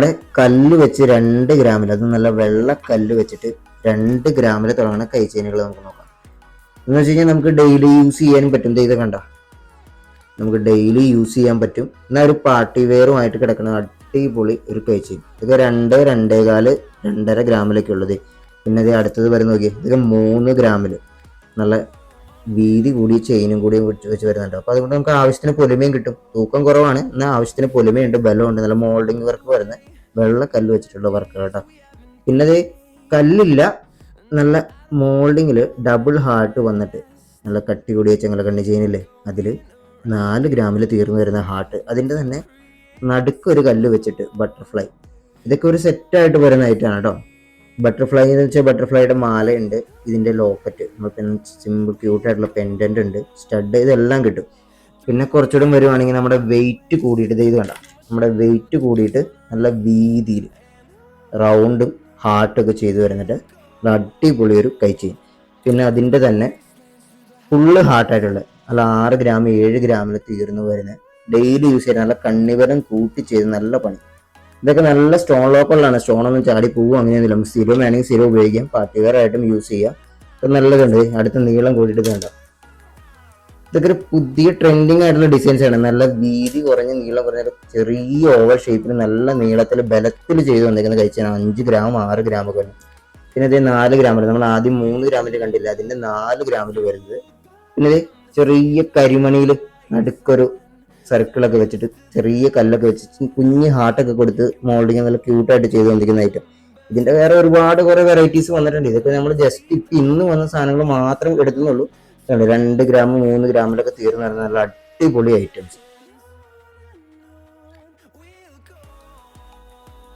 നമ്മുടെ കല്ല് വെച്ച് 2 ഗ്രാമിൽ, അത് നല്ല വെള്ള കല്ല് വെച്ചിട്ട് 2 ഗ്രാമിൽ തുടങ്ങുന്ന കൈ ചെയിനുകൾ നമുക്ക് നോക്കാം. എന്ന് വെച്ച് കഴിഞ്ഞാൽ നമുക്ക് ഡെയിലി യൂസ് ചെയ്യാനും പറ്റും. ഇത് കണ്ട, നമുക്ക് ഡെയിലി യൂസ് ചെയ്യാൻ പറ്റും. എന്നാൽ ഒരു പാർട്ടി വെയറുമായിട്ട് കിടക്കുന്ന അടിപൊളി ഒരു കൈ ചെയിൻ. ഇതൊക്കെ 2, 2.25, 2.5 ഗ്രാമിലൊക്കെ ഉള്ളത്. പിന്നെ ഇത് അടുത്തത് വരെ നോക്കി, ഇതൊക്കെ 3 ഗ്രാമിൽ നല്ല വീതി കൂടിയ ചെയിനും കൂടി വെച്ച് വരുന്നുണ്ട്. അപ്പോൾ അതുകൊണ്ട് നമുക്ക് ആവശ്യത്തിന് പൊലിമയും കിട്ടും. തൂക്കം കുറവാണ്, എന്നാൽ ആവശ്യത്തിന് പൊലിമയുണ്ട്, ബലമുണ്ട്. നല്ല മോൾഡിങ് വർക്ക് വരുന്ന വെള്ള കല്ല് വെച്ചിട്ടുള്ള വർക്ക് കേട്ടോ. പിന്നെ അത് കല്ലില്ല, നല്ല മോൾഡിങ്ങിൽ ഡബിൾ ഹാർട്ട് വന്നിട്ട് നല്ല കട്ടി കൂടിയ ചെങ്ങലക്കണ്ണി ചെയിനില്ലേ, അതിൽ 4 ഗ്രാമിൽ തീർന്നു വരുന്ന ഹാർട്ട്, അതിൻ്റെ തന്നെ നടുക്കൊരു കല്ല് വെച്ചിട്ട് ബട്ടർഫ്ലൈ. ഇതൊക്കെ ഒരു സെറ്റായിട്ട് വരുന്ന ഐറ്റമാണ് കേട്ടോ. ബട്ടർഫ്ലൈ എന്ന് വെച്ചാൽ ബട്ടർഫ്ലൈയുടെ മാലയുണ്ട്, ഇതിൻ്റെ ലോക്കറ്റ്, പിന്നെ സിമ്പിൾ ക്യൂട്ടായിട്ടുള്ള പെൻഡൻ്റ് ഉണ്ട്, സ്റ്റഡ്, ഇതെല്ലാം കിട്ടും. പിന്നെ കുറച്ചുകൂടെ വരുവാണെങ്കിൽ നമ്മുടെ വെയിറ്റ് കൂടിയിട്ട്, ഇത് കണ്ട, നമ്മുടെ വെയിറ്റ് കൂടിയിട്ട് നല്ല വീതിയിൽ റൗണ്ടും ഹാർട്ടൊക്കെ ചെയ്ത് വരുന്നിട്ട് അടിപൊളി ഒരു കൈ ചെയിൻ. പിന്നെ അതിൻ്റെ തന്നെ ഫുള്ള് ഹാർട്ടായിട്ടുള്ള നല്ല 6 ഗ്രാം 7 ഗ്രാമിൽ തീർന്നു വരുന്ന ഡെയിലി യൂസ് ചെയ്യുന്ന നല്ല കണ്ണിവരം കൂട്ടി ചെയ്ത് നല്ല പണി. ഇതൊക്കെ നല്ല സ്റ്റോൺ ലോക്കുകളാണ്, സ്റ്റോണൊന്നും ചാടി പോവും അങ്ങനെയൊന്നുമില്ല. നമുക്ക് സ്ഥിരം വേണമെങ്കിൽ സ്ഥിരം ഉപയോഗിക്കാം, പാർട്ടി വെയർ ആയിട്ടും യൂസ് ചെയ്യാം. ഇപ്പം നല്ലതുണ്ട്. അടുത്ത നീളം കൂടിയിട്ട് വേണ്ട, ഇതൊക്കെ ഒരു പുതിയ ട്രെൻഡിങ് ആയിട്ടുള്ള ഡിസൈൻസ് ആണ്. നല്ല വീതി കുറഞ്ഞ നീളം കുറഞ്ഞ ചെറിയ ഓവർ ഷേപ്പിൽ നല്ല നീളത്തിൽ ബലത്തിൽ ചെയ്ത് വന്നിരിക്കുന്ന കഴിച്ചാണ്. 5 ഗ്രാം 6 ഗ്രാം ഒക്കെ. പിന്നെ ഇത് 4 ഗ്രാമിൽ, നമ്മൾ ആദ്യം 3 ഗ്രാമിൽ കണ്ടില്ല, അതിൻ്റെ 4 ഗ്രാമിൽ വരുന്നത്. പിന്നെ ഇത് ചെറിയ കരിമണിയിൽ നടുക്കൊരു സർക്കിളൊക്കെ വെച്ചിട്ട് ചെറിയ കല്ലൊക്കെ വെച്ച് കുഞ്ഞ് ഹാർട്ടൊക്കെ കൊടുത്ത് മോൾഡിങ് നല്ല ക്യൂട്ടായിട്ട് ചെയ്ത് വന്നിരിക്കുന്ന ഐറ്റം. ഇതിൻ്റെ വേറെ ഒരുപാട് കുറേ വെറൈറ്റീസ് വന്നിട്ടുണ്ട്. ഇതൊക്കെ നമ്മൾ ജസ്റ്റ് ഇപ്പം ഇന്ന് വന്ന സാധനങ്ങൾ മാത്രം എടുക്കുന്നുള്ളൂ. 2 ഗ്രാം 3 ഗ്രാമിലൊക്കെ തീർന്നു വരുന്ന നല്ല അടിപൊളി ഐറ്റംസ്.